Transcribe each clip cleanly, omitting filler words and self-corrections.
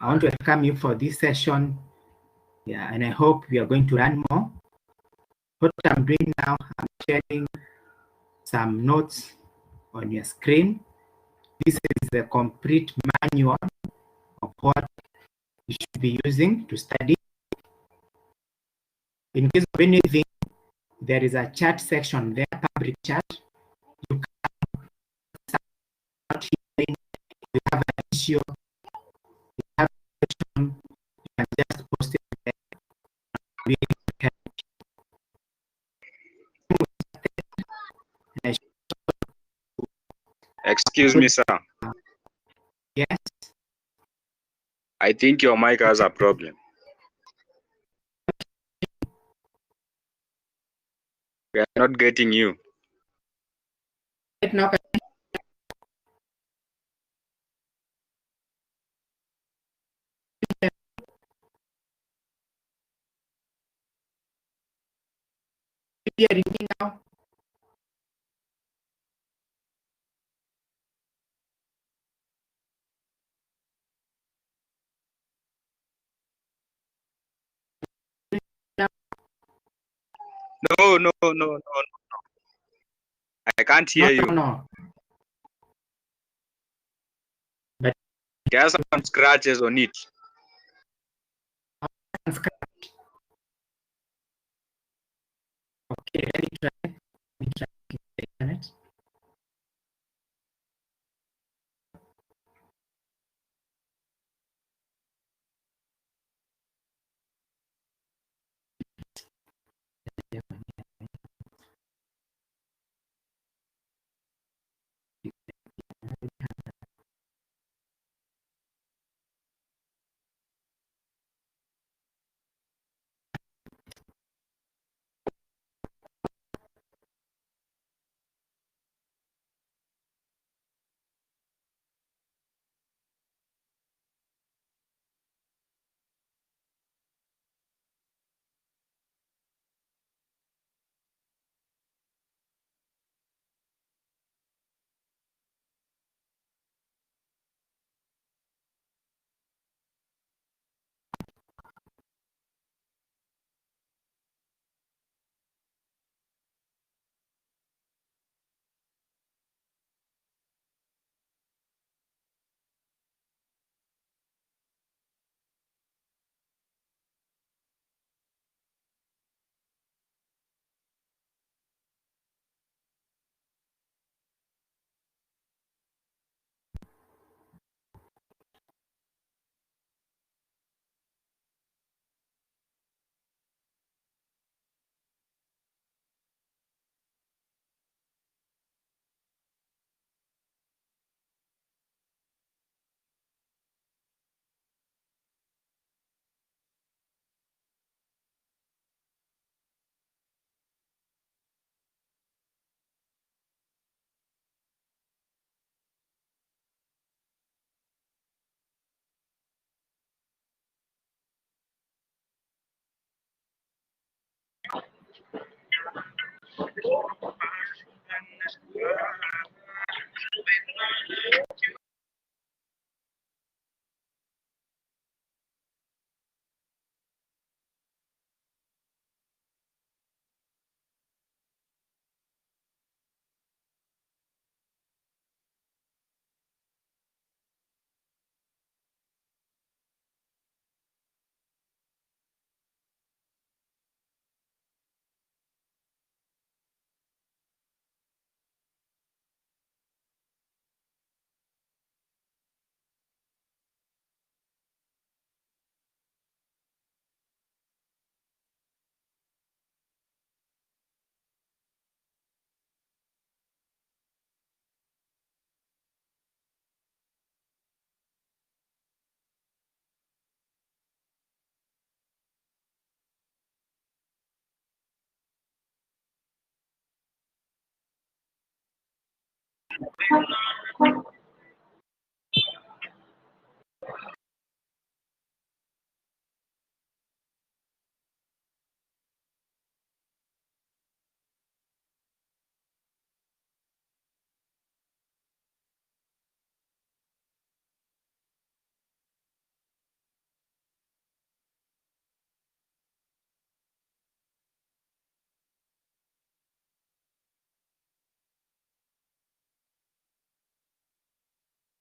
I want to welcome you for this session. Yeah, and I hope we are going to learn more. What I'm doing now, I'm sharing some notes on your screen. This is the complete manual of what you should be using to study. In case of anything, there is a chat section there, public chat. You can start hearing, you have an issue, you have a question, you can just post it there. We can help. Excuse me, sir. Yes. I think your mic has a problem. We are not getting you. Right now, you are reading now. No. I can't hear you. No. But There are some scratches on it. okay, let me try the internet.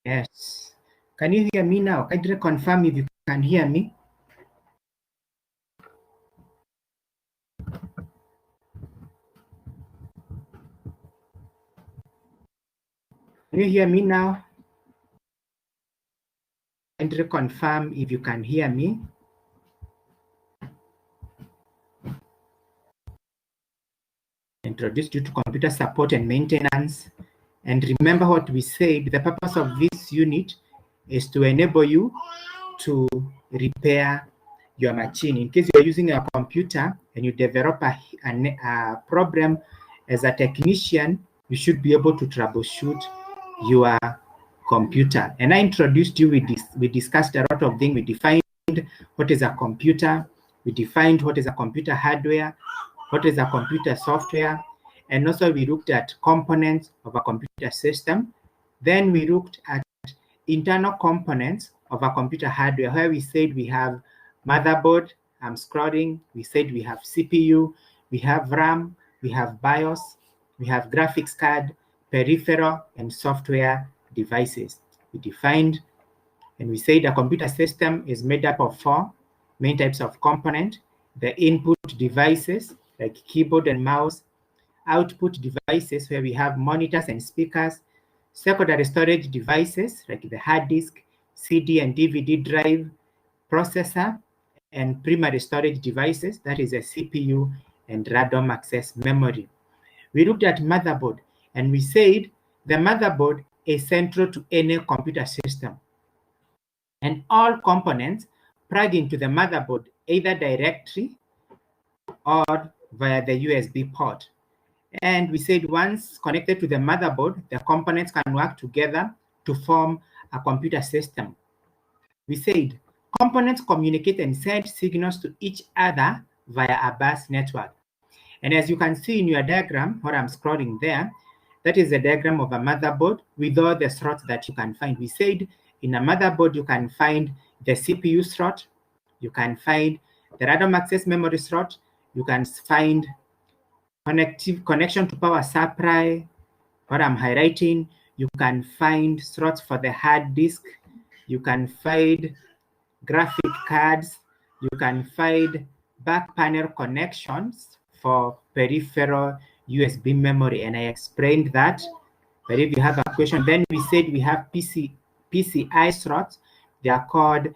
Yes. Can you hear me now? Can you confirm if you can hear me? Can you hear me now? Can you confirm if you can hear me? Introduced you to computer support and maintenance. And remember what we said, the purpose of this unit is to enable you to repair your machine. In case you're using a computer and you develop a problem as a technician, you should be able to troubleshoot your computer. And I introduced you with this. We discussed a lot of things. We defined what is a computer. We defined what is a computer hardware, what is a computer software, and also we looked at components of a computer system. Then we looked at internal components of a computer hardware, where we said we have motherboard, I'm scrolling, we said we have CPU, we have RAM, we have BIOS, we have graphics card, peripheral, and software devices. We defined and we said a computer system is made up of 4 main types of component: the input devices like keyboard and mouse, output devices where we have monitors and speakers, secondary storage devices like the hard disk, CD and DVD drive, processor, and primary storage devices, that is a CPU and random access memory. We looked at motherboard and we said the motherboard is central to any computer system. And all components plug into the motherboard either directly or via the USB port. And we said once connected to the motherboard, the components can work together to form a computer system. We said components communicate and send signals to each other via a bus network. And as you can see in your diagram, what I'm scrolling there, that is a diagram of a motherboard with all the slots that you can find. We said in a motherboard, you can find the CPU slot, you can find the random access memory slot, you can find connection to power supply, what I'm highlighting, you can find slots for the hard disk, you can find graphic cards, you can find back panel connections for peripheral USB memory, and I explained that. But if you have a question, then we said we have PCI slots. They are called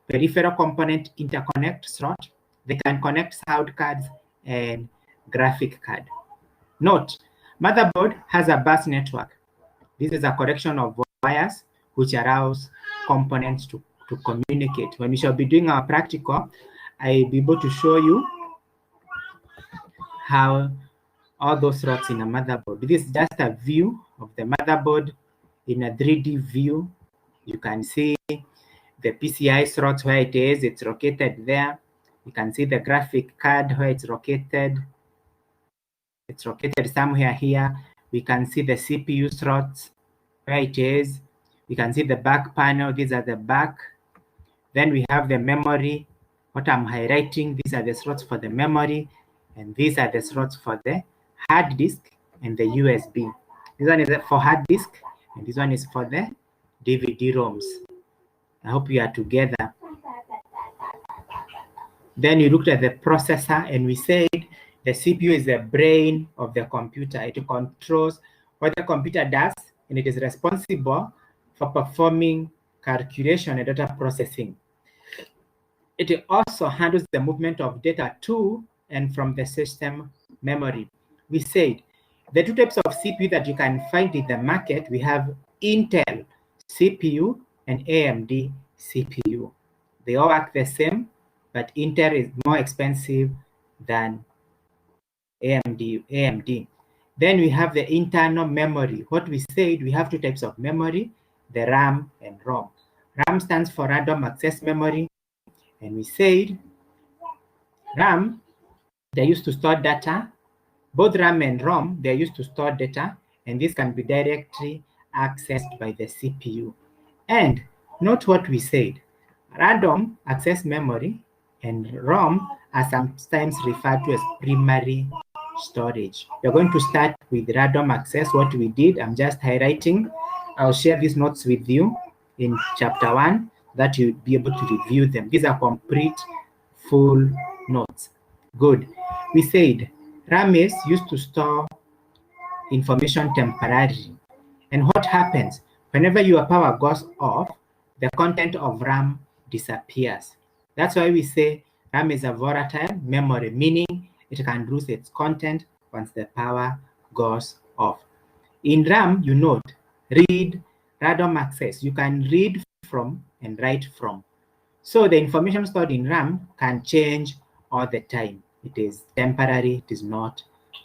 peripheral component interconnect slot. They can connect sound cards and graphic card. Note, motherboard has a bus network. This is a collection of wires which allows components to communicate. When we shall be doing our practical, I'll be able to show you how all those slots in a motherboard. This is just a view of the motherboard in a 3D view. You can see the PCI slot where it is, it's located there. You can see the graphic card where it's located. It's located somewhere here. We can see the CPU slots where it is. We can see the back panel. These are the back. Then we have the memory. What I'm highlighting, these are the slots for the memory, and these are the slots for the hard disk and the USB. This one is for hard disk, and this one is for the DVD ROMs. I hope you are together. Then you looked at the processor, and we said the CPU is the brain of the computer. It controls what the computer does, and it is responsible for performing calculation and data processing. It also handles the movement of data to and from the system memory. We said the 2 types of CPU that you can find in the market, we have Intel CPU and AMD CPU. They all work the same, but Intel is more expensive than AMD. Then we have the internal memory. What we said, we have 2 types of memory, the RAM and ROM. RAM stands for random access memory. And we said RAM, they're used to store data. Both RAM and ROM, they're used to store data, and this can be directly accessed by the CPU. And note what we said. Random access memory and ROM are sometimes referred to as primary storage. We're going to start with random access, what we did. I'm just highlighting. I'll share these notes with you. in chapter 1 that you'll be able to review them. These are complete full notes. Good. We said RAM is used to store information temporarily. And what happens? Whenever your power goes off, the content of RAM disappears. That's why we say RAM is a volatile memory, meaning it can lose its content once the power goes off. In RAM, you note, read, random access. You can read from and write from. So the information stored in RAM can change all the time. It is temporary, it is not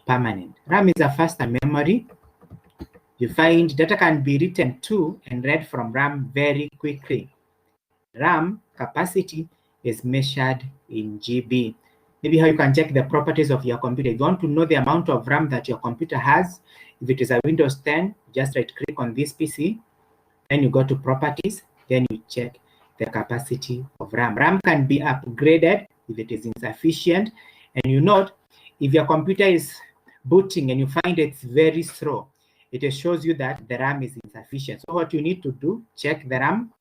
permanent. RAM is a faster memory. You find data can be written to and read from RAM very quickly. RAM capacity is measured in GB. Maybe how you can check the properties of your computer. If you want to know the amount of RAM that your computer has, if it is a Windows 10, just right click on this PC, then you go to properties, then you check the capacity of RAM. RAM can be upgraded if it is insufficient. And you note, if your computer is booting and you find it's very slow, it shows you that the RAM is insufficient. So what you need to do, check the RAM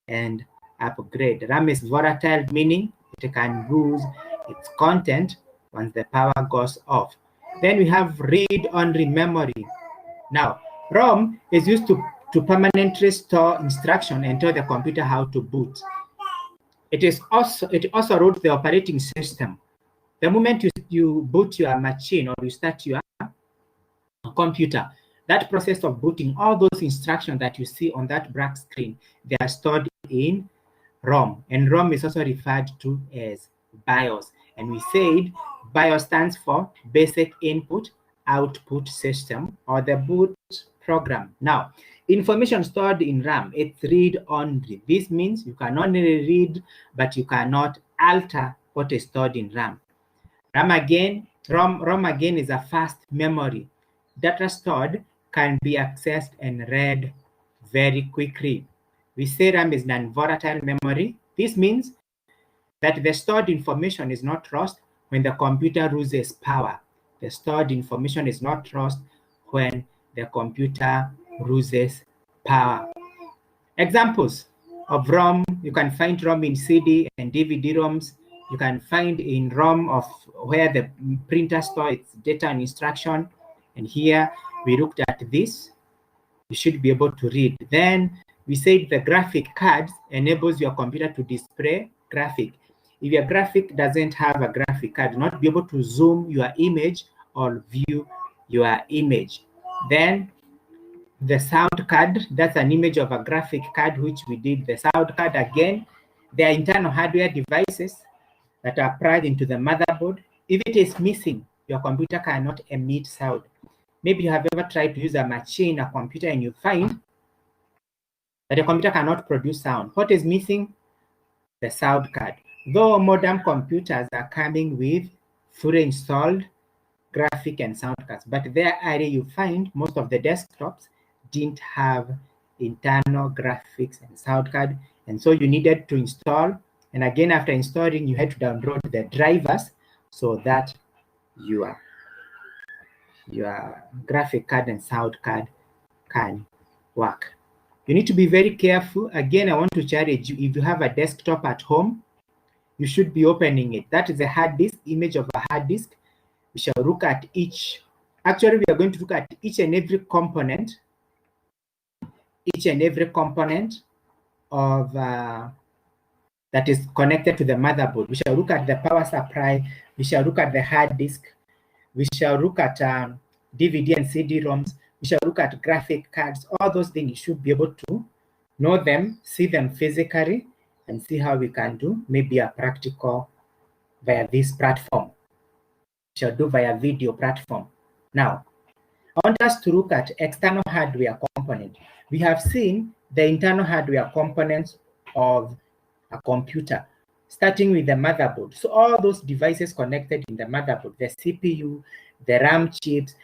and upgrade. RAM is volatile, meaning it can lose its content once the power goes off. Then we have read-only memory. Now, ROM is used to permanently store instruction and tell the computer how to boot. It also routes the operating system. The moment you boot your machine or you start your computer, that process of booting, all those instructions that you see on that black screen, they are stored in ROM. And ROM is also referred to as BIOS. And we said BIOS stands for Basic Input Output System, or the boot program. Now, information stored in RAM, it's read-only. This means you can only read, but you cannot alter what is stored in RAM. ROM again is a fast memory. Data stored can be accessed and read very quickly. We say RAM is non-volatile memory. This means that the stored information is not lost when the computer loses power. The stored information is not lost when the computer loses power. Examples of ROM, you can find ROM in CD and DVD ROMs. You can find in ROM of where the printer stores its data and instruction. And here we looked at this. You should be able to read. Then we said the graphic card enables your computer to display graphic. If your graphic doesn't have a graphic card, you'll not be able to zoom your image or view your image. Then the sound card, that's an image of a graphic card, which we did. The sound card, again, they are internal hardware devices that are plugged into the motherboard. If it is missing, your computer cannot emit sound. Maybe you have ever tried to use a machine, a computer, and you find that your computer cannot produce sound. What is missing? The sound card. Though modern computers are coming with fully installed graphic and sound cards, but there area you find most of the desktops didn't have internal graphics and sound card, and so you needed to install. And again, after installing, you had to download the drivers so that your graphic card and sound card can work. You need to be very careful. Again, I want to challenge you, if you have a desktop at home, you should be opening it. That is a hard disk, image of a hard disk. We shall look at each. Actually, we are going to look at each and every component of that is connected to the motherboard. We shall look at the power supply. We shall look at the hard disk. We shall look at DVD and CD ROMs. We shall look at graphic cards. All those things, you should be able to know them, see them physically, and see how we can do maybe a practical via this platform. We shall do via video platform. Now, I want us to look at external hardware component. We have seen the internal hardware components of a computer, starting with the motherboard. So all those devices connected in the motherboard, the CPU, the RAM chips,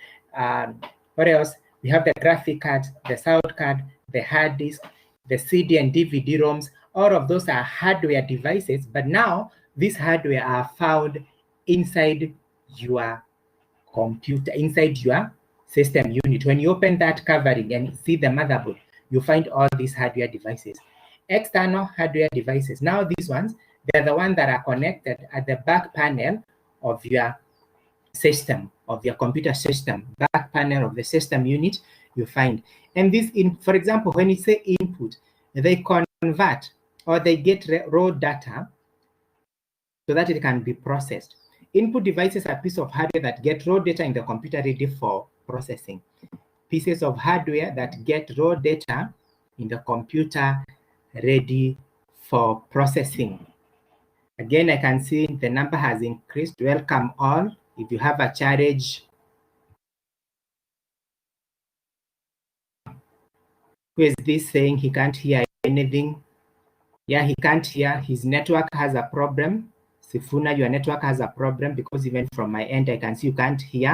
what else? We have the graphic card, the sound card, the hard disk, the CD and DVD ROMs. All of those are hardware devices, but now these hardware are found inside your computer, inside your system unit. When you open that covering and see the motherboard, you find all these hardware devices. External hardware devices. Now these ones, they're the ones that are connected at the back panel of your system, of your computer system, back panel of the system unit, you find. And this, for example, when you say input, they convert or they get raw data so that it can be processed. Input devices are pieces of hardware that get raw data in the computer ready for processing. Pieces of hardware that get raw data in the computer ready for processing. Again, I can see the number has increased. Welcome all. If you have a challenge, who is this saying he can't hear anything? Yeah, he can't hear. His network has a problem. Sifuna, your network has a problem because even from my end, I can see you can't hear.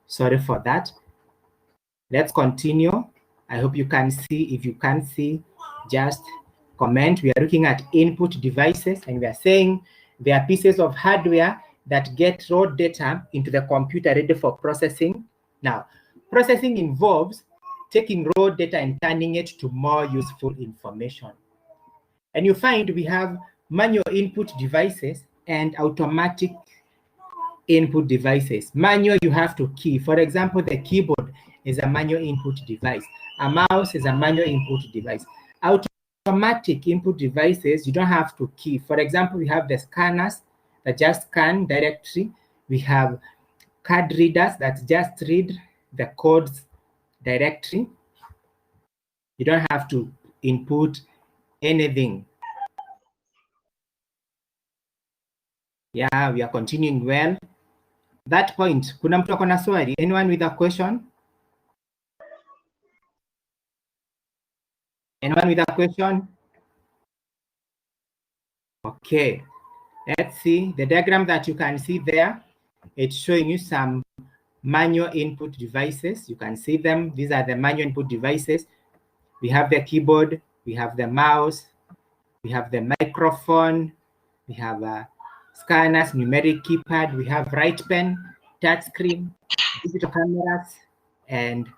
Sorry for that. Let's continue. I hope you can see. If you can't see, just comment. We are looking at input devices, and we are saying they are pieces of hardware that get raw data into the computer ready for processing. Now, processing involves taking raw data and turning it to more useful information. And you find we have manual input devices and automatic input devices. Manual, you have to key. For example, the keyboard is a manual input device. A mouse is a manual input device. Automatic input devices, you don't have to key. For example, we have the scanners that just scan directly. We have card readers that just read the codes directly. You don't have to input anything. Yeah, we are continuing well. That point, kuna mtu akona swali? Anyone with a question? Anyone with a question? Okay, let's see the diagram that you can see there. It's showing you some manual input devices. You can see them. These are the manual input devices. We have the keyboard, we have the mouse, we have the microphone, we have scanners, numeric keypad, we have right pen, touch screen, digital cameras, and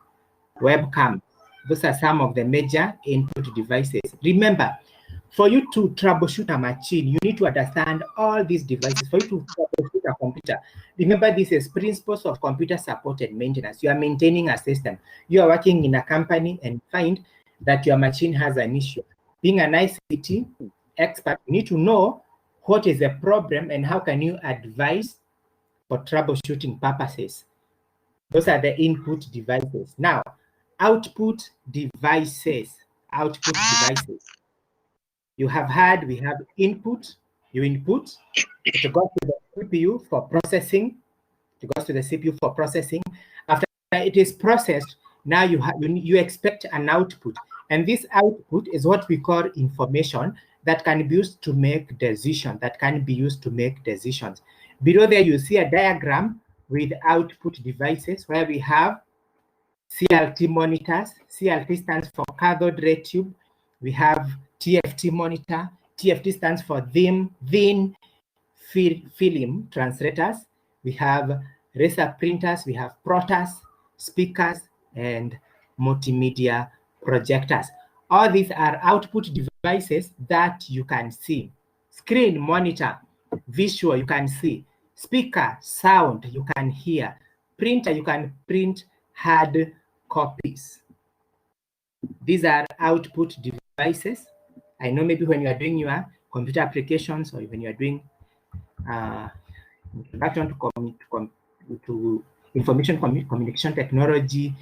webcam. Those are some of the major input devices. Remember, for you to troubleshoot a machine, you need to understand all these devices. For you to troubleshoot a computer, remember this is principles of computer supported maintenance. You are maintaining a system. You are working in a company and find that your machine has an issue. Being an ICT expert, you need to know what is the problem and how can you advise for troubleshooting purposes. Those are the input devices. Now, output devices. Output devices. You have had, we have input, you input, it goes to the CPU for processing, it goes to the CPU for processing. After it is processed, now you expect an output. And this output is what we call information that can be used to make decisions, Below there, you see a diagram with output devices where we have CLT monitors. CLT stands for cathode ray tube. We have TFT monitor. TFT stands for thin film translators. We have laser printers. We have plotters, speakers, and multimedia projectors. All these are output devices that you can see. Screen, monitor, visual, you can see. Speaker, sound, you can hear. Printer, you can print hard copies. These are output devices. I know maybe when you are doing your computer applications or when you are doing introduction to information communication technology,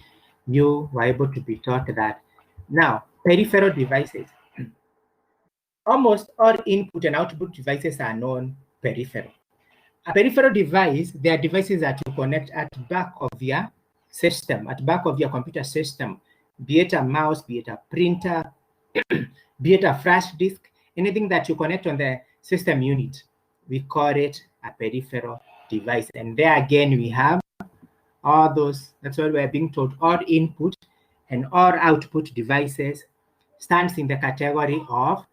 you were able to be taught that. Now, peripheral devices. Almost all input and output devices are known peripheral. A peripheral device, they are devices that you connect at the back of your system, at the back of your computer system, be it a mouse, be it a printer, be it a flash disk, anything that you connect on the system unit, we call it a peripheral device. And there again, we have all those, that's what we're being told, all input and all output devices stands in the category of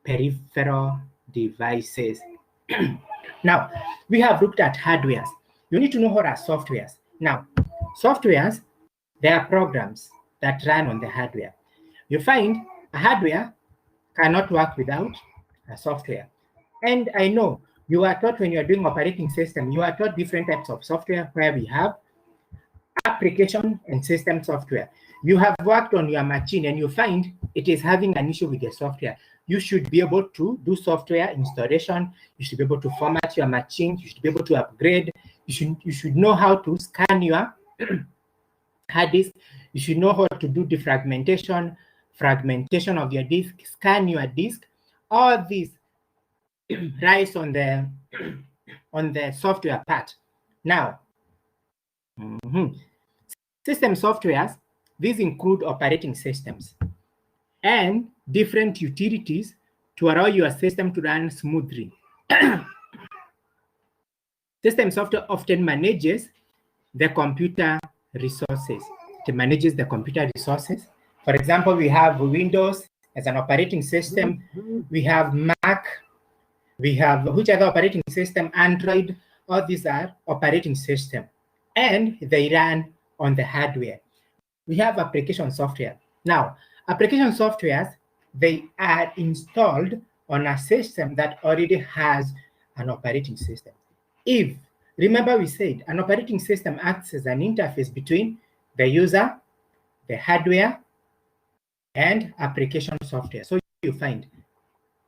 peripheral devices. Now, we have looked at hardwares. You need to know what are softwares. Now, softwares, they are programs that run on the hardware. You find a hardware cannot work without a software. And I know you are taught when you are doing operating system, you are taught different types of software where we have application and system software. You have worked on your machine and you find it is having an issue with the software. You should be able to do software installation. You should be able to format your machine. You should be able to upgrade. You should know how to scan your hard disk. You should know how to do defragmentation, fragmentation of your disk, scan your disk. All these rise on the software part. Now, system softwares, these include operating systems and different utilities to allow your system to run smoothly. System software often manages the computer resources. It manages the computer resources. For example, we have Windows as an operating system. We have Mac. We have which other operating system? Android. All these are operating system, and they run on the hardware. We have application software. Now, application softwares, they are installed on a system that already has an operating system. Remember we said an operating system acts as an interface between the user, the hardware, and application software. So you find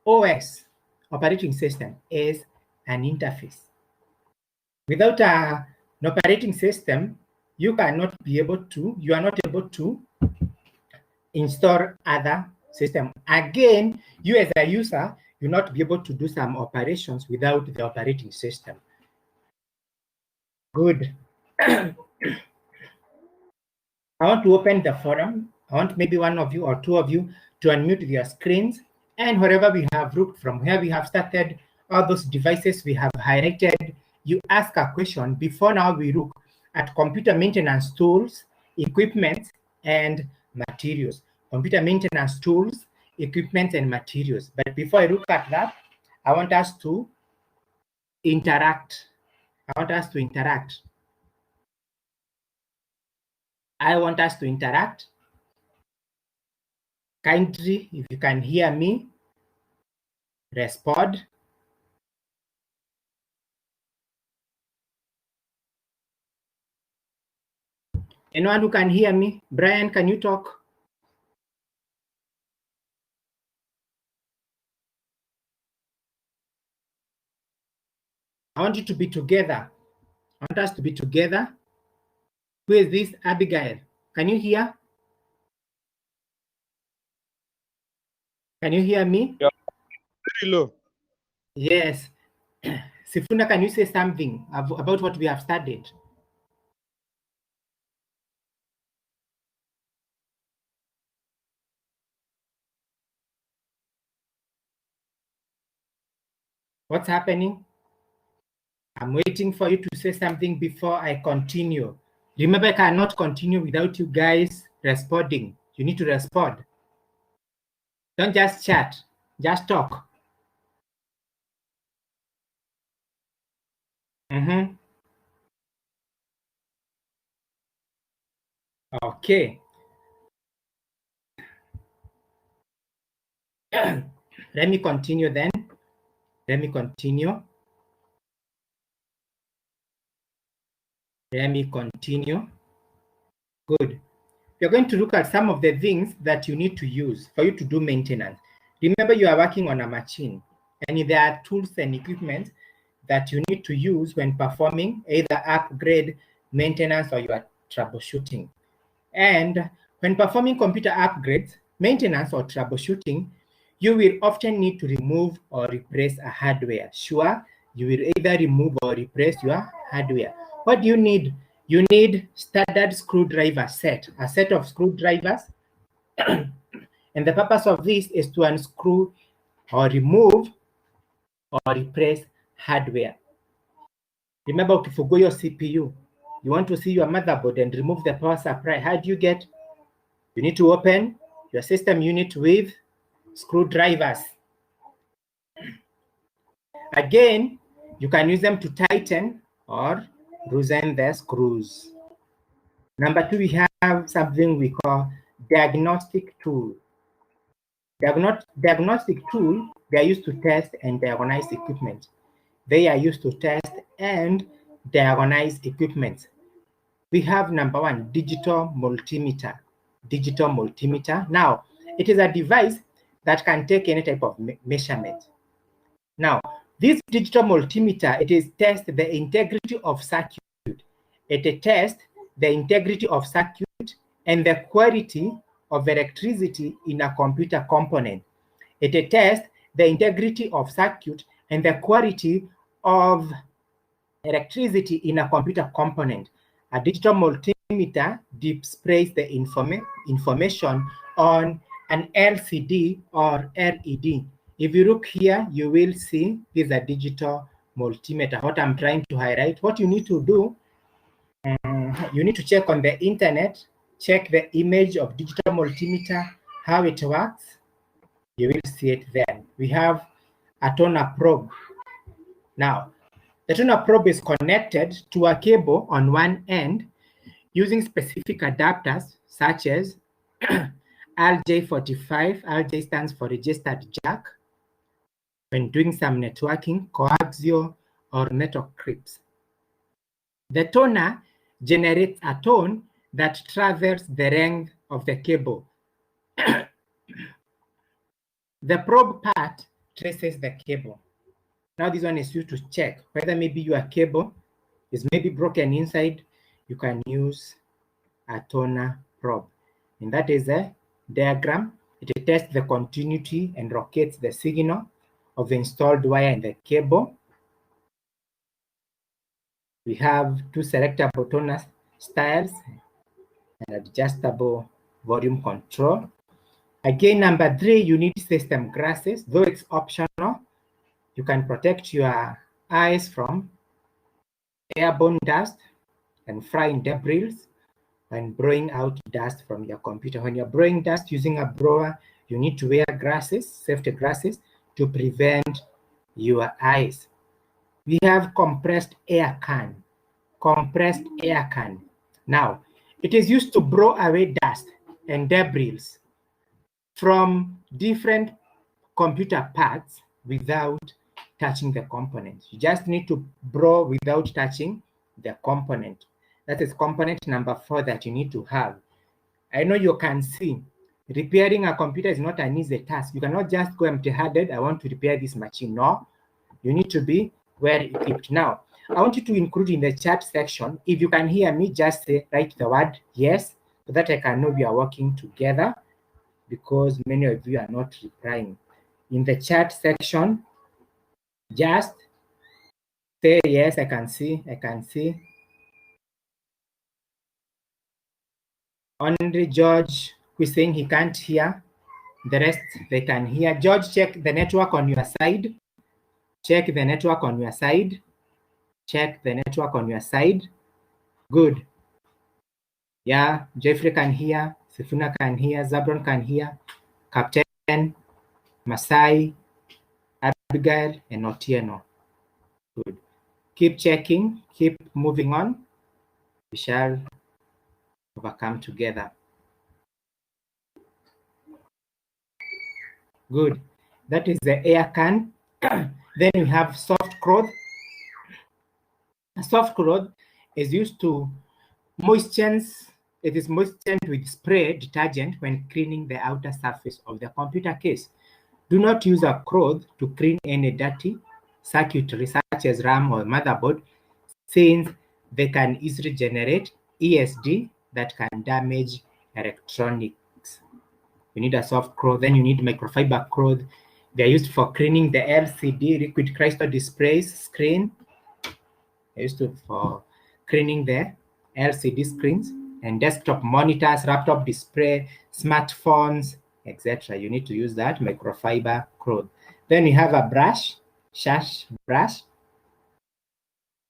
OS, operating system, is an interface. Without an operating system, you are not able to install other system. Again, you as a user, you'll not be able to do some operations without the operating system. Good. I want to open the forum. I want maybe one of you or two of you to unmute your screens, and wherever we have looked from where we have started, all those devices we have highlighted, you ask a question. Before now, we look at computer maintenance tools, equipment, and materials. Computer maintenance tools, equipment, and materials. But before I look at that, I want us to interact. I want us to interact. Kindly, if you can hear me, respond. Anyone who can hear me? Brian, can you talk? I want you to be together. I want us to be together. Who is this? Abigail. Can you hear? Can you hear me? Yeah, very low. Yes. Sifuna, can you say something about what we have studied? What's happening? I'm waiting for you to say something before I continue. Remember, I cannot continue without you guys responding. You need to respond. Don't just chat, just talk. Okay. Let me continue then. Let me continue. Good. You're going to look at some of the things that you need to use for you to do maintenance. Remember, you are working on a machine, and there are tools and equipment that you need to use when performing either upgrade, maintenance, or you are troubleshooting. And when performing computer upgrades, maintenance, or troubleshooting, you will often need to remove or replace a hardware. Sure, you will either remove or replace your hardware. What do you need? You need standard screwdriver set, a set of screwdrivers. And the purpose of this is to unscrew or remove or replace hardware. Remember, ukifungua your CPU, you want to see your motherboard and remove the power supply. How do you get? You need to open your system unit with screwdrivers. Again, you can use them to tighten or loosen the screws. Number two, we have something we call diagnostic tool. Diagnostic tool, they are used to test and diagnose equipment. They are used to test and diagnose equipment. We have number one, digital multimeter. Digital multimeter. Now, it is a device that can take any type of measurement. Now, this digital multimeter, it is test the integrity of circuit. It tests the integrity of circuit and the quality of electricity in a computer component. It tests the integrity of circuit and the quality of electricity in a computer component. A digital multimeter displays the information on an LCD or LED. If you look here, you will see this is a digital multimeter. What I'm trying to highlight, what you need to do, you need to check on the internet, check the image of digital multimeter, how it works. You will see it there. We have a toner probe. Now, the toner probe is connected to a cable on one end using specific adapters such as RJ45. RJ stands for registered jack. When doing some networking, coaxial or network creeps. The toner generates a tone that travels the length of the cable. The probe part traces the cable. Now this one is used to check whether maybe your cable is maybe broken inside. You can use a toner probe. And that is a diagram. It tests the continuity and locates the signal of the installed wire in the cable. We have two selectable toner styles and adjustable volume control. Again, number 3, you need system glasses. Though it's optional, you can protect your eyes from airborne dust and flying debris and blowing out dust from your computer. When you're blowing dust using a blower, you need to wear glasses, safety glasses, to prevent your eyes. We have compressed air can. Compressed air can. Now, it is used to blow away dust and debris from different computer parts without touching the component. You just need to blow without touching the component. That is component number 4 that you need to have. I know you can see repairing a computer is not an easy task. You cannot just go empty-handed, I want to repair this machine. No, you need to be well equipped. Now, I want you to include in the chat section, if you can hear me, just write the word yes, so that I can know we are working together, because many of you are not replying. In the chat section, just say yes, I can see, I can see. Only George who is saying he can't hear. The rest, they can hear. George, check the network on your side. Check the network on your side. Check the network on your side. Good. Yeah, Jeffrey can hear. Sifuna can hear. Zabron can hear. Captain, Masai, Abigail, and Otieno. Good. Keep checking. Keep moving on. We shall overcome together. Good. That is the air can. Then we have soft cloth. A soft cloth is used to moisturize. It is moistened with spray detergent when cleaning the outer surface of the computer case. Do not use a cloth to clean any dirty circuitry such as RAM or motherboard, since they can easily generate ESD that can damage electronics. You need a soft cloth. Then you need microfiber cloth. They are used for cleaning the LCD liquid crystal displays screen. They're used for cleaning the LCD screens and desktop monitors, laptop display, smartphones, etc. You need to use that microfiber cloth. Then you have a brush, shash brush.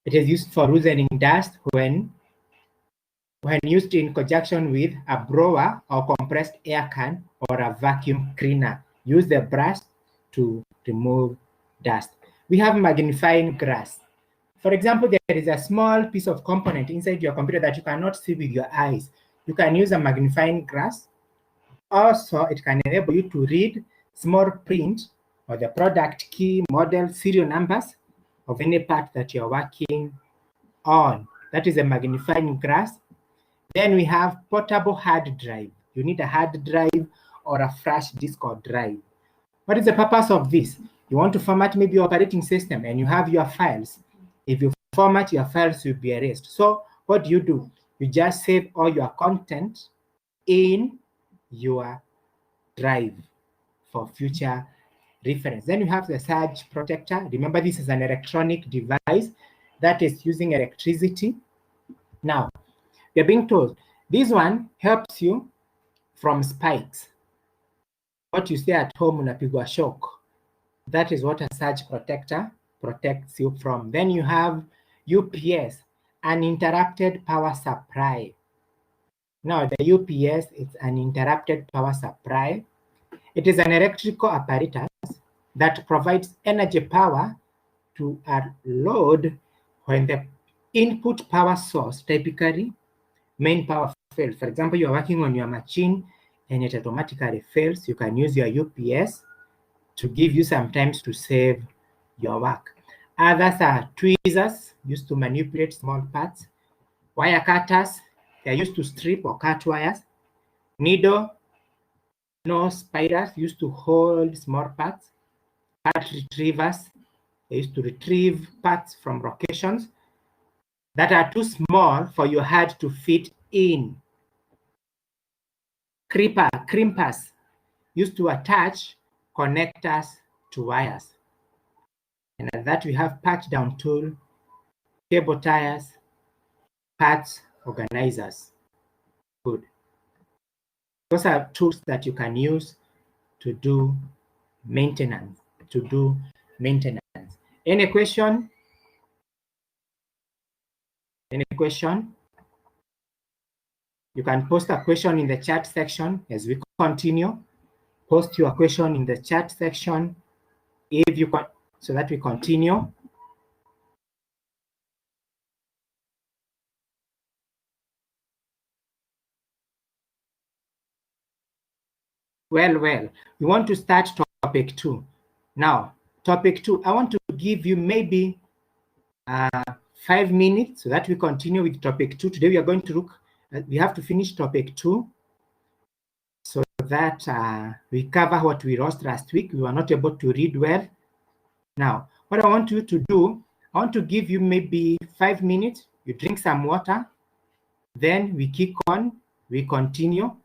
It is used for loosening dust when used in conjunction with a blower or compressed air can or a vacuum cleaner. Use the brush to remove dust. We have magnifying glass. For example, there is a small piece of component inside your computer that you cannot see with your eyes. You can use a magnifying glass. Also, it can enable you to read small print or the product key, model, serial numbers of any part that you're working on. That is a magnifying glass. Then we have portable hard drive. You need a hard drive or a flash disk or drive. What is the purpose of this? You want to format maybe your operating system and you have your files. If you format, your files will be erased. So what do? You just save all your content in your drive for future reference. Then you have the surge protector. Remember, this is an electronic device that is using electricity. Now, you're being told this one helps you from spikes. What you stay at home unapigwa shock. That is what a surge protector protects you from. Then you have UPS, uninterrupted power supply. Now the UPS is an uninterrupted power supply. It is an electrical apparatus that provides energy power to a load when the input power source, typically main power, fails. For example, you're working on your machine and it automatically fails. You can use your UPS to give you some time to save your work. Others are tweezers, used to manipulate small parts. Wire cutters, they're used to strip or cut wires. Needle nose spiders, used to hold small parts. Part retrievers, they used to retrieve parts from locations that are too small for your hand to fit in. Crimpers, used to attach connectors to wires. And at that we have patch down tool, cable ties, parts organizers. Good. Those are tools that you can use to do maintenance. Any question? Any question? You can post a question in the chat section as we continue. Post your question in the chat section if you can, so that we continue. Well, we want to start topic 2. Now, topic 2, I want to give you maybe 5 minutes so that we continue with topic 2. Today we are going to look, we have to finish topic 2 so that we cover what we lost last week. We were not able to read well. Now, what I want you to do, I want to give you maybe 5 minutes. You drink some water, then we kick on, we continue.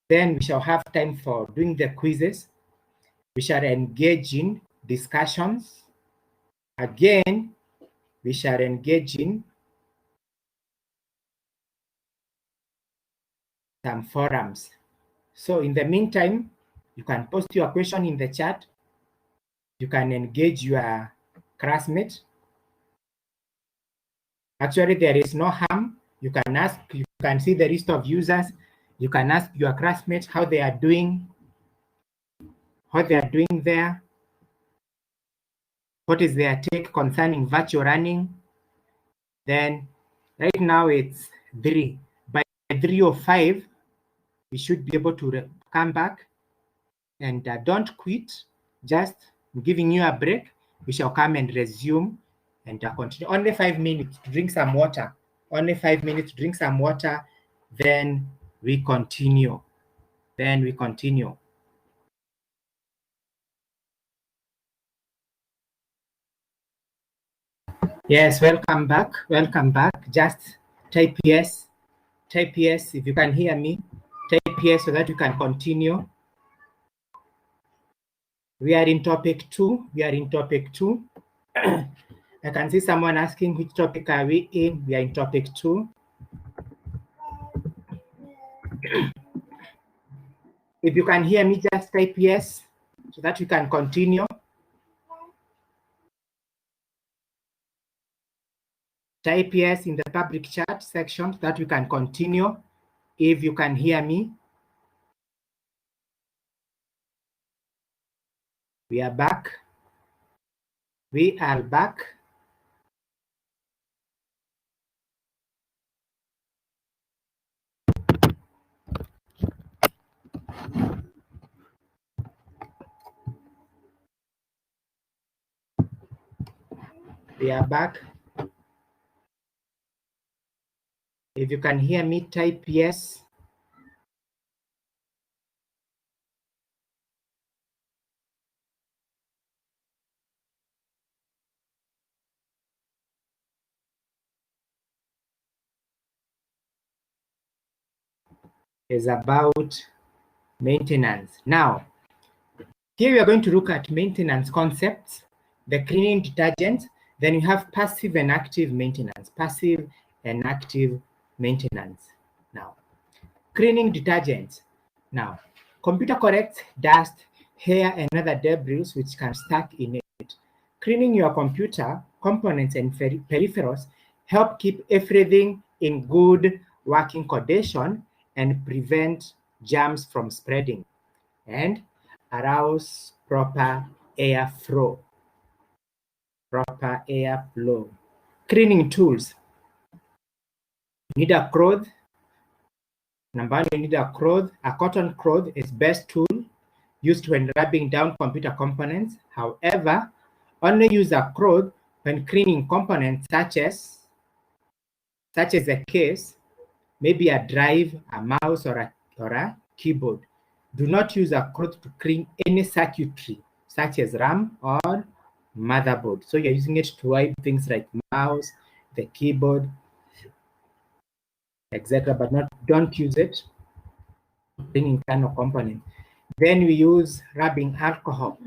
Then we shall have time for doing the quizzes. We shall engage in discussions. Again, we shall engage in some forums. So in the meantime, you can post your question in the chat. You can engage your classmate. Actually, there is no harm. You can ask, you can see the list of users. You can ask your classmates how they are doing, what they are doing there. What is their take concerning virtual learning? Then right now it's 3. By 3 or 5, we should be able to come back. And don't quit, just giving you a break. We shall come and resume and continue. Only 5 minutes, drink some water. Only 5 minutes, drink some water. Then we continue. Yes, welcome back. Just type yes. Type yes if you can hear me. Type yes so that you can continue. We are in topic 2. I can see someone asking which topic are we in. We are in topic 2. If you can hear me, just type yes so that we can continue. Type yes in the public chat section so that we can continue. If you can hear me. We are back. We are back. If you can hear me, type yes. Is about maintenance. Now, here we are going to look at maintenance concepts, the cleaning detergent, then you have passive and active maintenance. Passive and active maintenance. Now, cleaning detergent. Now, computer corrects dust, hair, and other debris which can stack in it. Cleaning your computer, components, and peripherals help keep everything in good working condition and prevent germs from spreading and allows proper airflow. Proper airflow. Cleaning tools. You need a cloth. Number one, you need a cloth. A cotton cloth is best tool used when rubbing down computer components. However, only use a cloth when cleaning components such as a case, maybe a drive, a mouse, or a keyboard. Do not use a cloth to clean any circuitry such as RAM or motherboard. So you're using it to wipe things like mouse, the keyboard, etc. But don't use it to clean internal components. Then we use rubbing alcohol.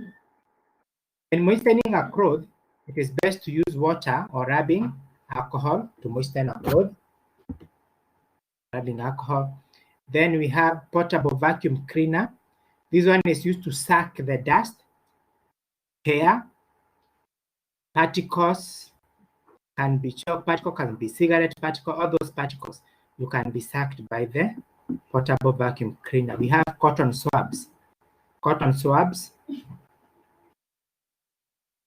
When moistening a cloth, it is best to use water or rubbing alcohol to moisten a cloth. Rubbing alcohol. Then we have portable vacuum cleaner. This one is used to suck the dust, hair, particles, can be chalk particle, can be cigarette particle, all those particles you can be sucked by the portable vacuum cleaner. We have cotton swabs. Cotton swabs.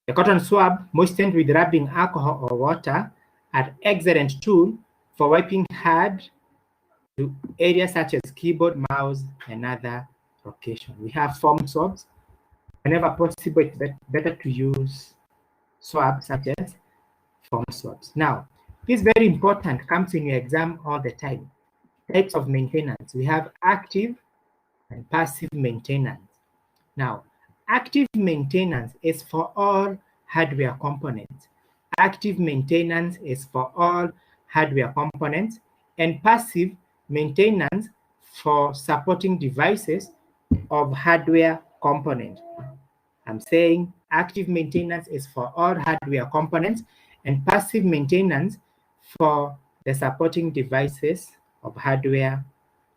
The cotton swab moistened with rubbing alcohol or water are excellent tool for wiping hard to areas such as keyboard, mouse, and other locations. We have foam swabs. Whenever possible, it's better to use swabs such as foam swabs. Now, this is very important, comes in your exam all the time. Types of maintenance. We have active and passive maintenance. Now, active maintenance is for all hardware components. Active maintenance is for all hardware components, and passive maintenance for supporting devices of hardware component. I'm saying active maintenance is for all hardware components and passive maintenance for the supporting devices of hardware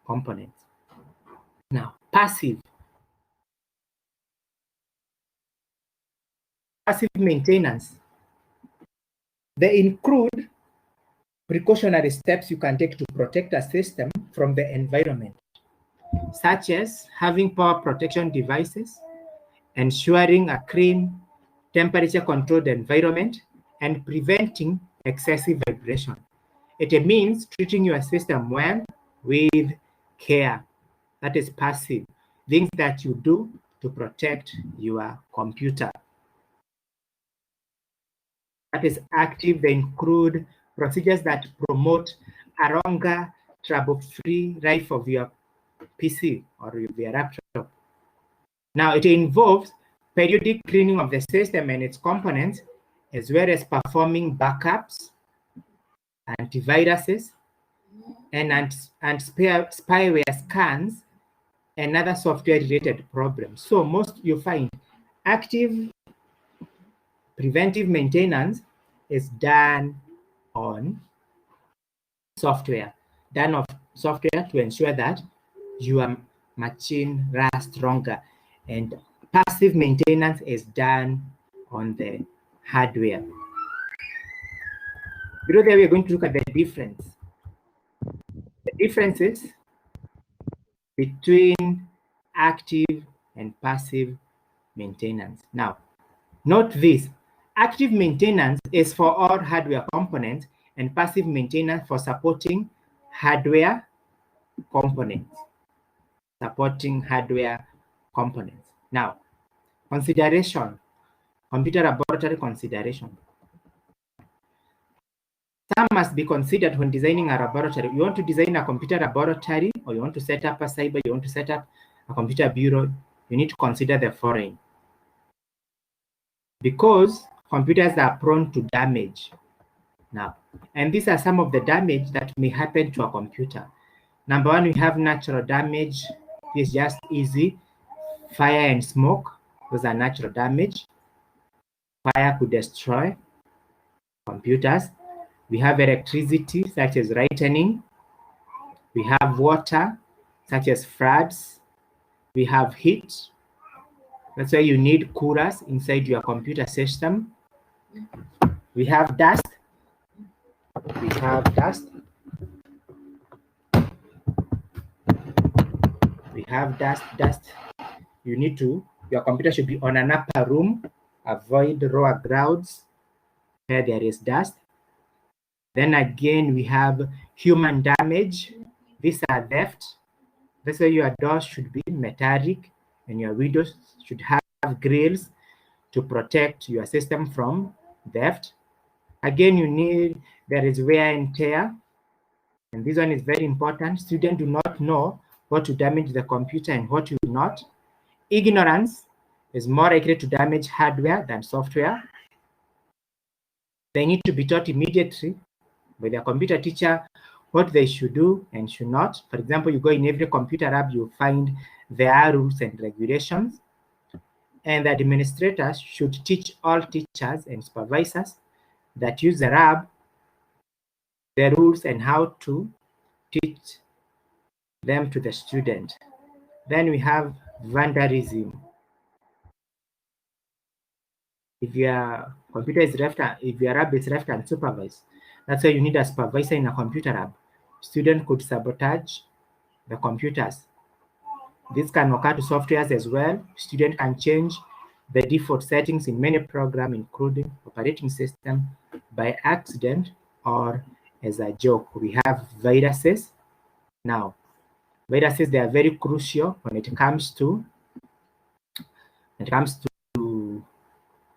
components. Now, passive maintenance. They include precautionary steps you can take to protect a system from the environment, such as having power protection devices, ensuring a clean, temperature-controlled environment, and preventing excessive vibration. It means treating your system well with care. That is passive, things that you do to protect your computer. That is active. They include procedures that promote a longer trouble-free life of your PC or your laptop. Now, it involves periodic cleaning of the system and its components, as well as performing backups, antiviruses, and spyware scans, and other software-related problems. So most you find active preventive maintenance is done on software, to ensure that your machine lasts longer, and passive maintenance is done on the hardware. Below there, we are going to look at the difference. The differences between active and passive maintenance. Now, note this. Active maintenance is for all hardware components and passive maintenance for supporting hardware components. Now, consideration, computer laboratory consideration. Some must be considered when designing a laboratory. You want to design a computer laboratory, or you want to set up a cyber, you want to set up a computer bureau, you need to consider the following. Because computers are prone to damage now. And these are some of the damage that may happen to a computer. Number one, we have natural damage. This is just easy. Fire and smoke, those are natural damage. Fire could destroy computers. We have electricity, such as lightning. We have water, such as floods. We have heat. That's why you need coolers inside your computer system. We have dust. We have dust. We have dust. Your computer should be on an upper room. Avoid lower grounds where there is dust. Then again, we have human damage. These are theft. That's why your doors should be metallic and your windows should have grills to protect your system from theft. Again, there is wear and tear. And this one is very important. Students do not know what to damage the computer and what to not. Ignorance is more likely to damage hardware than software. They need to be taught immediately by their computer teacher what they should do and should not. For example, you go in every computer lab, you find there are rules and regulations. And the administrators should teach all teachers and supervisors that use the lab the rules and how to teach them to the student. Then we have vandalism. If your computer is left, if your lab is left unsupervised, that's why you need a supervisor in a computer lab. Student could sabotage the computers. This can occur to softwares as well. Student can change the default settings in many programs, including operating system, by accident or as a joke. We have viruses. Now, viruses, they are very crucial when it comes to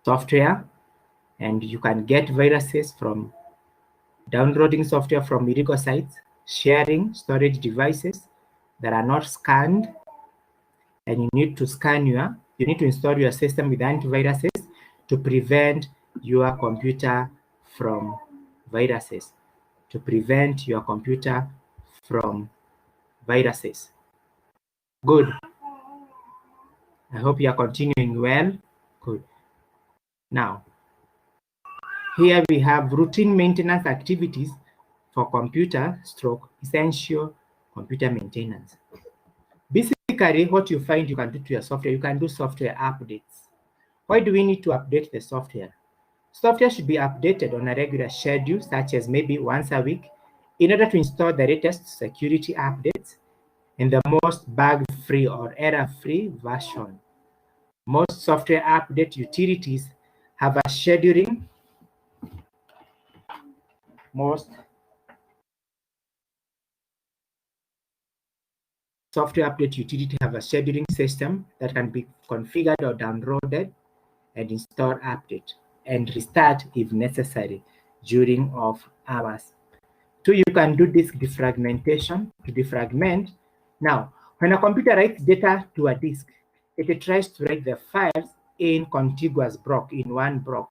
software, and you can get viruses from downloading software from illegal sites, sharing storage devices that are not scanned, and you need to install your system with antiviruses to prevent your computer from viruses. Good. I hope you are continuing well. Good. Now, here we have routine maintenance activities for essential computer maintenance. Basically, what you find you can do to your software, you can do software updates. Why do we need to update the software? Software should be updated on a regular schedule, such as maybe once a week, in order to install the latest security updates and the most bug-free or error-free version. Most software update utilities have a scheduling. Most software update utility have a scheduling system that can be configured or downloaded and install update and restart if necessary during off hours. So you can do disk defragmentation to defragment. Now, when a computer writes data to a disk, it tries to write the files in contiguous block, in one block.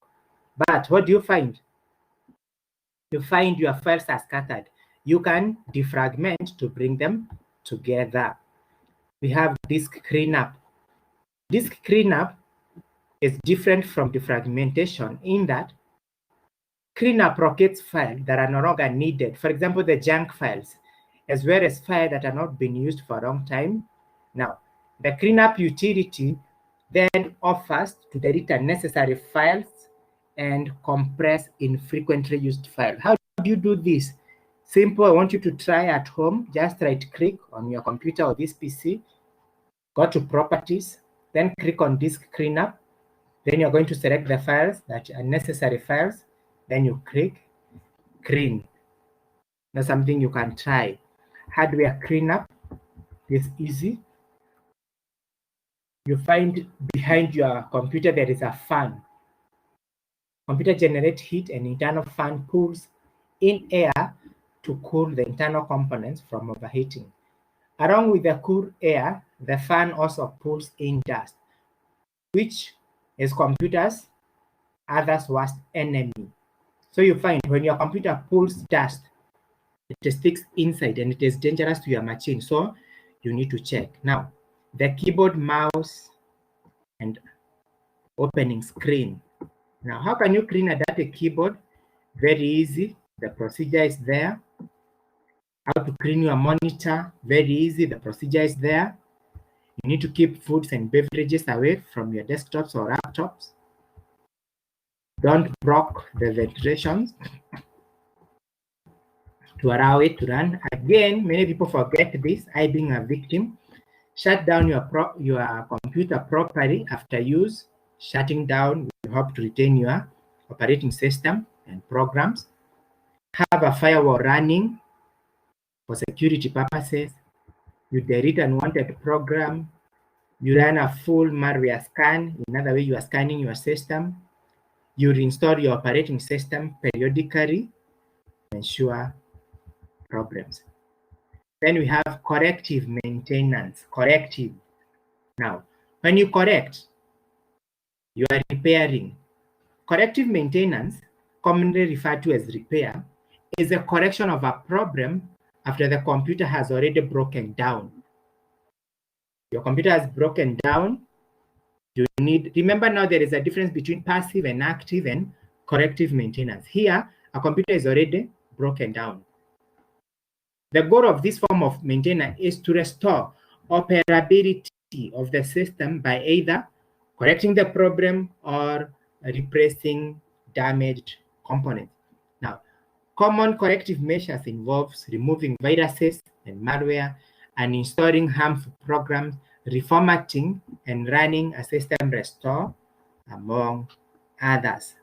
But what do you find? You find your files are scattered. You can defragment to bring them together. We have disk cleanup. Disk cleanup is different from defragmentation in that cleanup locates files that are no longer needed. For example, the junk files, as well as files that are not being used for a long time. Now, the cleanup utility then offers to delete unnecessary files and compress infrequently used files. How do you do this? Simple. I want you to try at home. Just right-click on your computer or this PC, go to Properties, then click on Disk Cleanup. Then you're going to select the files that are necessary files. Then you click Clean. That's something you can try. Hardware cleanup is easy. You find behind your computer there is a fan. Computer generates heat and internal fan pulls in air to cool the internal components from overheating. Along with the cool air, the fan also pulls in dust, which is computers' other worst enemy. So you find when your computer pulls dust, it sticks inside and it is dangerous to your machine. So you need to check. Now, the keyboard, mouse, and opening screen. Now, how can you clean a dirty keyboard? Very easy. The procedure is there. How to clean your monitor? Very easy. The procedure is there. You need to keep foods and beverages away from your desktops or laptops. Don't block the ventilation to allow it to run. Again, many people forget this. I being a victim. Shut down your computer properly after use. Shutting down will help to retain your operating system and programs. Have a firewall running for security purposes. You delete unwanted program. You run a full malware scan. In other way, you are scanning your system. You reinstall your operating system periodically to ensure problems. Then we have corrective maintenance. Corrective. Now, when you correct, you are repairing. Corrective maintenance, commonly referred to as repair, is a correction of a problem after the computer has already broken down. Your computer has broken down. You need, remember now there is a difference between passive and active and corrective maintenance. Here, a computer is already broken down. The goal of this form of maintenance is to restore operability of the system by either correcting the problem or replacing damaged components. Now, common corrective measures involves removing viruses and malware, and installing harmful programs, reformatting, and running a system restore, among others.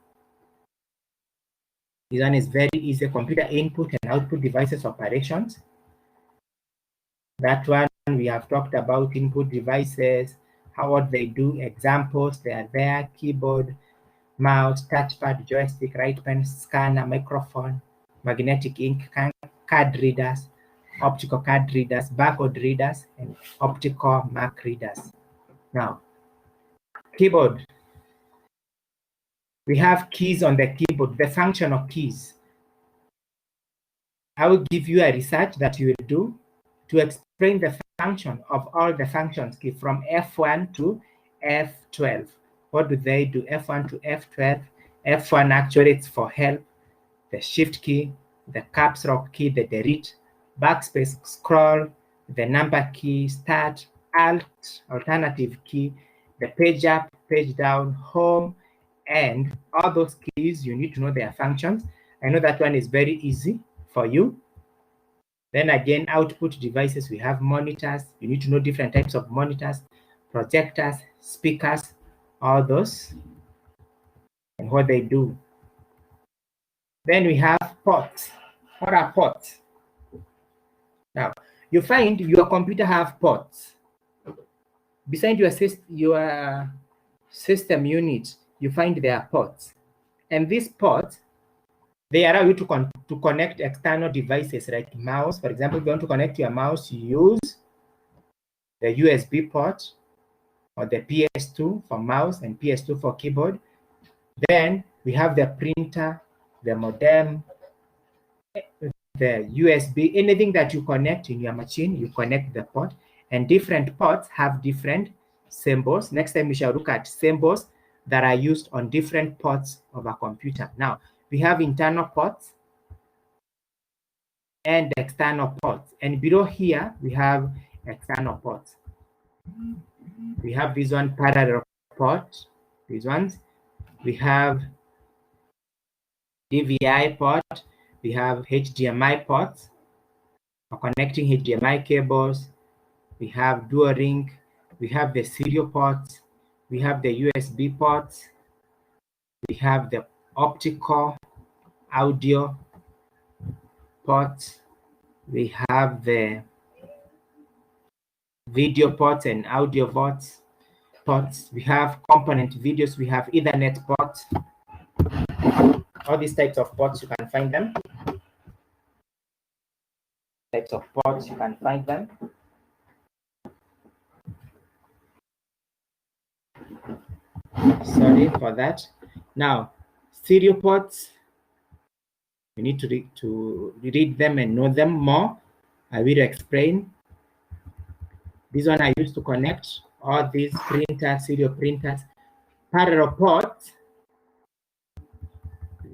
This one is very easy. Computer input and output devices operations. That one we have talked about. Input devices, what they do, examples, they are there: keyboard, mouse, touchpad, joystick, right pen, scanner, microphone, magnetic ink, card readers, optical card readers, barcode readers, and optical mark readers. Now, keyboard. We have keys on the keyboard, the function of keys. I will give you a research that you will do to explain the function of all the functions key from F1 to F12. What do they do? F1 to F12. F1 actually it's for help, the shift key, the caps lock key, the delete, backspace, scroll, the number key, start, alt, alternative key, the page up, page down, home, and all those keys, you need to know their functions. I know that one is very easy for you. Then again, output devices, we have monitors. You need to know different types of monitors, projectors, speakers, all those, and what they do. Then we have ports. What are ports? Now, you find your computer have ports. Beside your system unit, you find there are ports. And these ports, they allow you to connect external devices like mouse. For example, if you want to connect your mouse, you use the USB port or the PS2 for mouse and PS2 for keyboard. Then we have the printer, the modem, the USB, anything that you connect in your machine, you connect the port. And different ports have different symbols. Next time we shall look at symbols that are used on different ports of a computer. Now, we have internal ports and external ports. And below here, we have external ports. We have this one, parallel port, these ones. We have DVI port. We have HDMI ports for connecting HDMI cables. We have dual ring. We have the serial ports. We have the USB ports. We have the optical audio ports. We have the video ports and audio ports. We have component videos. We have Ethernet ports. All these types of ports, you can find them. types of ports, you can find them. Sorry for that. Now, serial ports, you need to read them and know them more. I will explain. This one I used to connect all these printers, serial printers. Parallel ports,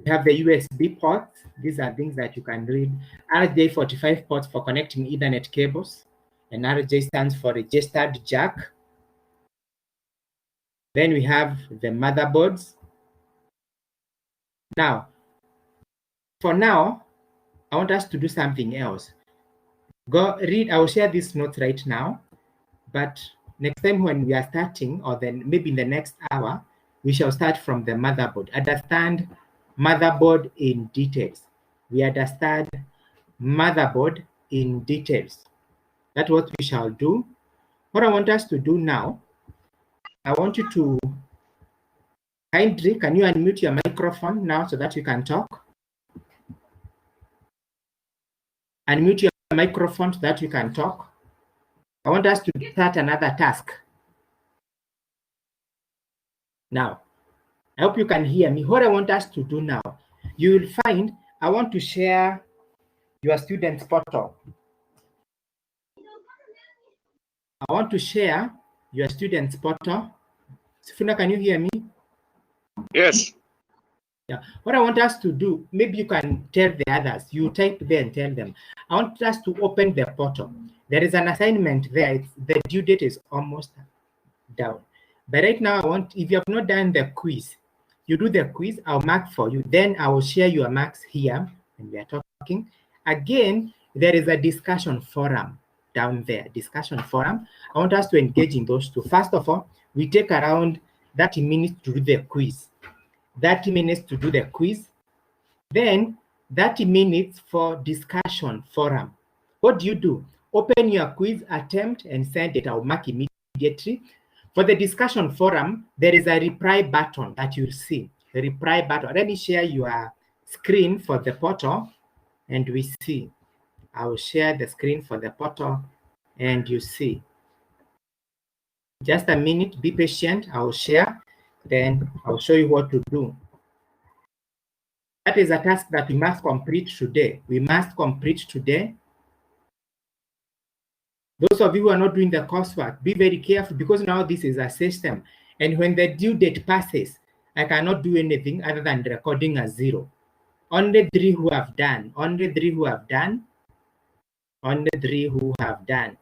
we have the USB ports. These are things that you can read. RJ45 ports for connecting Ethernet cables. And RJ stands for registered jack. Then we have the motherboards. Now, for now, I want us to do something else. Go read, I will share this note right now, but next time when we are starting, or then maybe in the next hour, we shall start from the motherboard. Understand motherboard in details. We understand motherboard in details. That's what we shall do. What I want us to do now, I want you to kindly, can you unmute your microphone now so that you can talk? Unmute your microphone so that you can talk. I want us to start another task. Now, I hope you can hear me. What I want us to do now, you will find, I want to share your student's portal. I want to share your student's portal. Sifuna, can you hear me? Yes. Yeah. What I want us to do, maybe you can tell the others. You type there and tell them. I want us to open the portal. There is an assignment there. The due date is almost down. But right now, I want, if you have not done the quiz, you do the quiz, I'll mark for you. Then I will share your marks here when we are talking. Again, there is a discussion forum down there, discussion forum. I want us to engage in those two. First of all, we take around 30 minutes to do the quiz. 30 minutes to do the quiz. Then 30 minutes for discussion forum. What do? Open your quiz attempt and send it. I'll mark immediately. For the discussion forum, there is a reply button that you'll see. The reply button. Let me share your screen for the portal and we see. I will share the screen for the portal and you see. Just a minute, be patient. I will share. Then I'll show you what to do. That is a task that we must complete today. We must complete today. Those of you who are not doing the coursework, be very careful because now this is a system. And when the due date passes, I cannot do anything other than recording a 0. Only 3 who have done. Only 3 who have done. Only 3 who have done.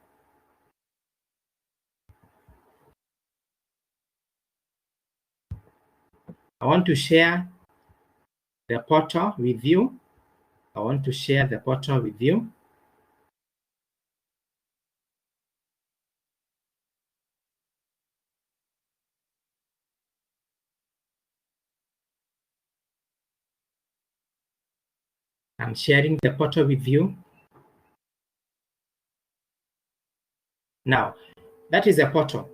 I want to share the portal with you. I want to share the portal with you. I'm sharing the portal with you. Now, that is a portal.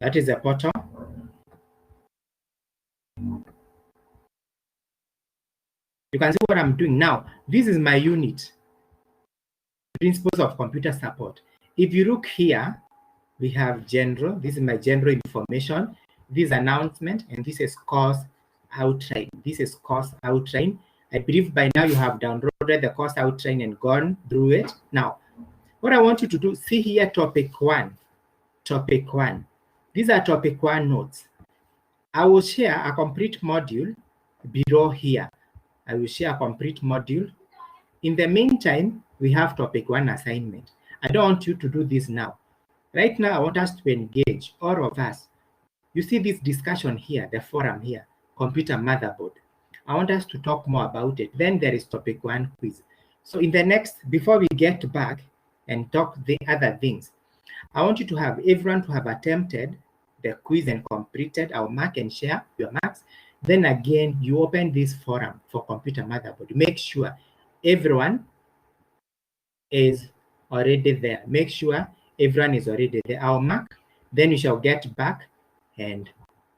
That is a portal. You can see what I'm doing now. This is my unit, Principles of Computer Support. If you look here, we have general. This is my general information. This is announcement, and this is course outline. This is course outline. I believe by now you have downloaded the course outline and gone through it. Now, what I want you to do, see here topic 1. Topic 1. These are topic 1 notes. I will share a complete module below here. I will share a complete module. In the meantime, we have topic 1 assignment. I don't want you to do this now. Right now, I want us to engage, all of us. You see this discussion here, the forum here, computer motherboard. I want us to talk more about it. Then there is topic 1 quiz. So in the next, before we get back and talk the other things, I want you to have everyone to have attempted the quiz and completed. I'll mark and share your marks. Then again, you open this forum for computer motherboard. Make sure everyone is already there. Make sure everyone is already there. I'll mark. Then we shall get back and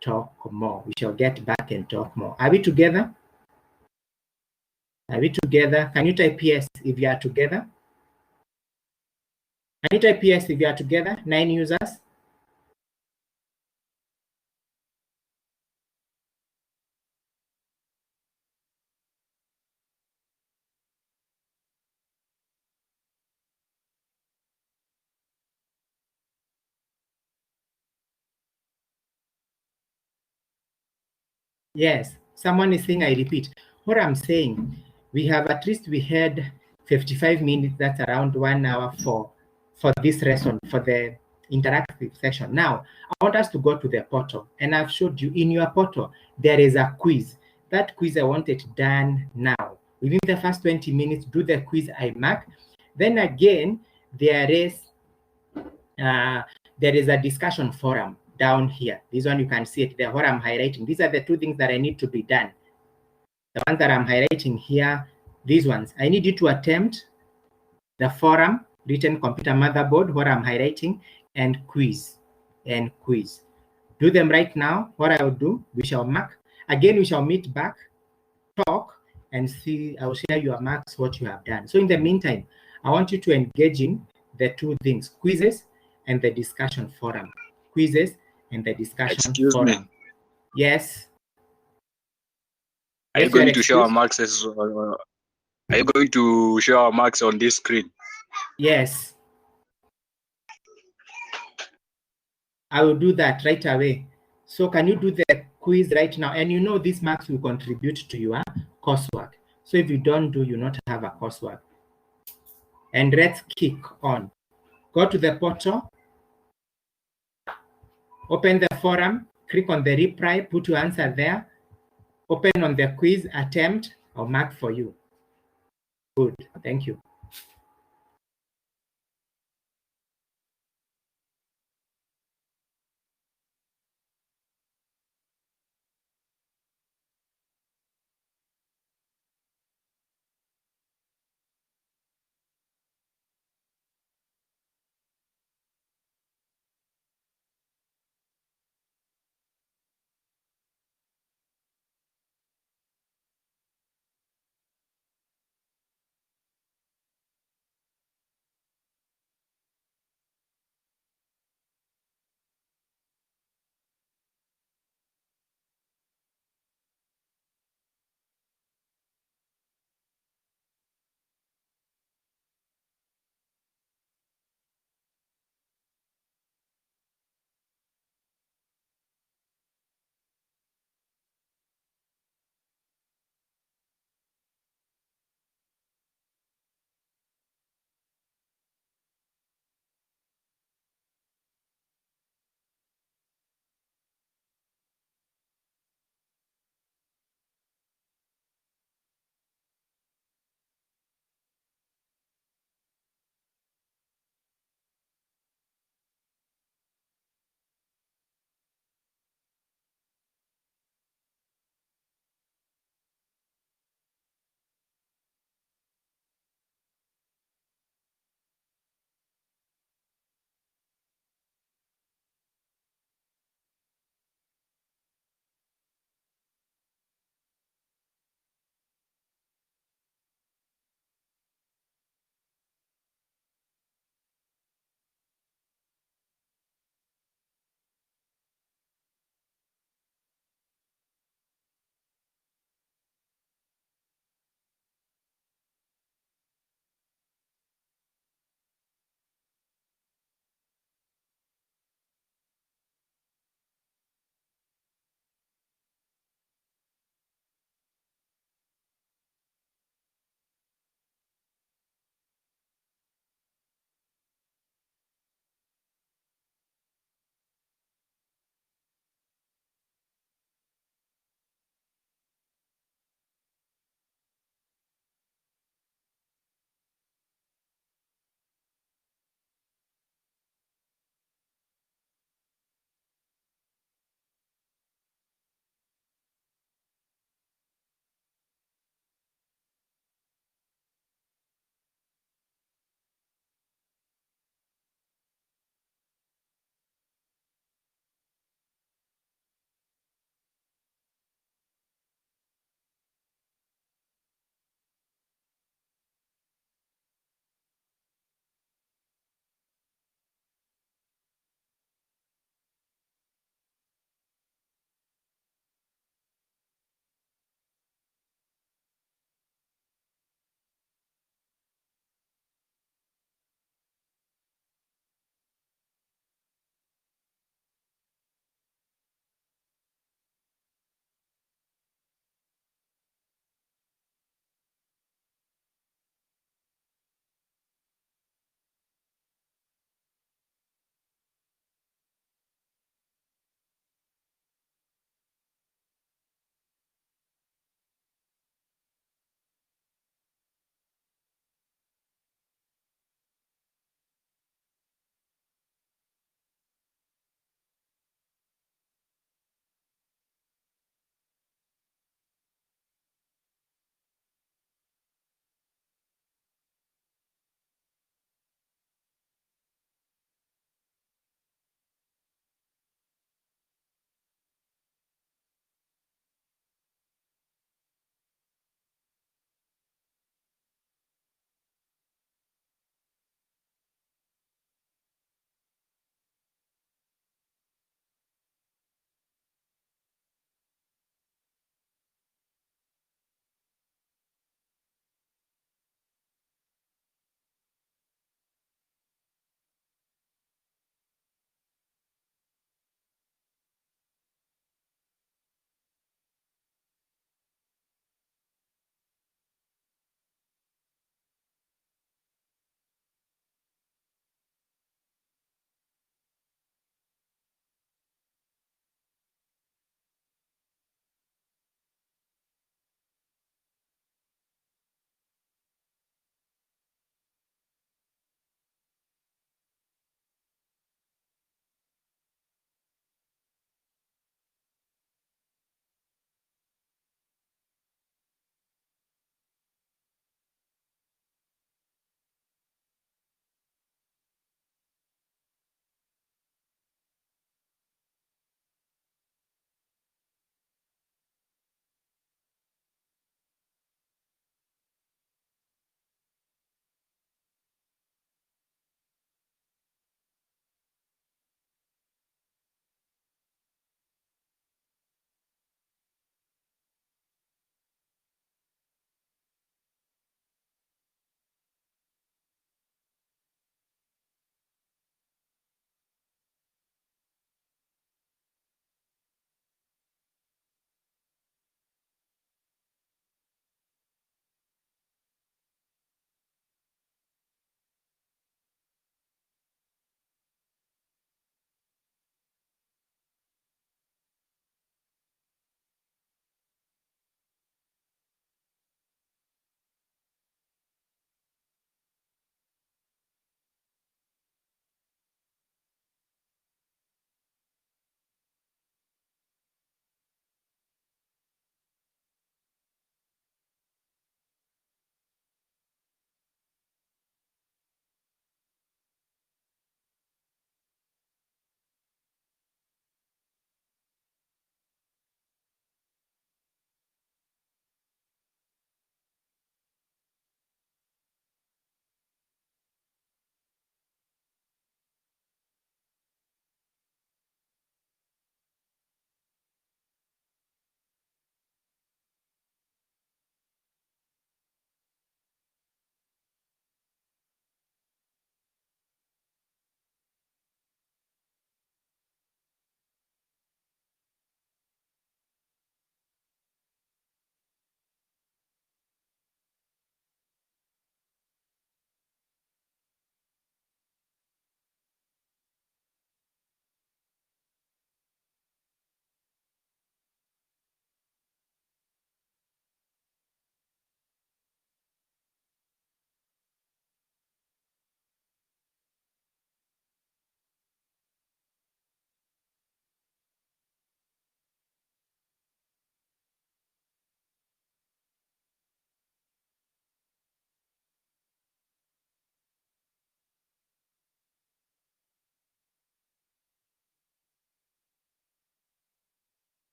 talk more. We shall get back and talk more. Are we together? Are we together? Can you type yes if you are together? Can you type yes if you are together? 9 users. Yes, someone is saying I repeat. What I'm saying, we have at least we had 55 minutes, that's around 1 hour for this lesson, for the interactive session. Now, I want us to go to the portal, and I've showed you in your portal, there is a quiz. That quiz, I want it done now. Within the first 20 minutes, do the quiz I mark. Then again, there is a discussion forum down here. This one you can see it there, what I'm highlighting. These are the two things that I need to be done. The ones that I'm highlighting here, these ones, I need you to attempt the forum, written computer motherboard, what I'm highlighting, and quiz. Do them right now. What I will do, we shall mark. Again, we shall meet back, talk, and see, I will share your marks, what you have done. So in the meantime, I want you to engage in the two things, quizzes and the discussion forum. Quizzes and the discussion forum. Excuse me. Yes. Are you going to show our marks are you going to show our marks on this screen? Yes. I will do that right away. So can you do the quiz right now? And you know these marks will contribute to your coursework. So if you don't do, you not have a coursework. And let's kick on. Go to the portal. Open the forum. Click on the reply. Put your answer there. Open on the quiz attempt. I'll mark for you. Good. Thank you.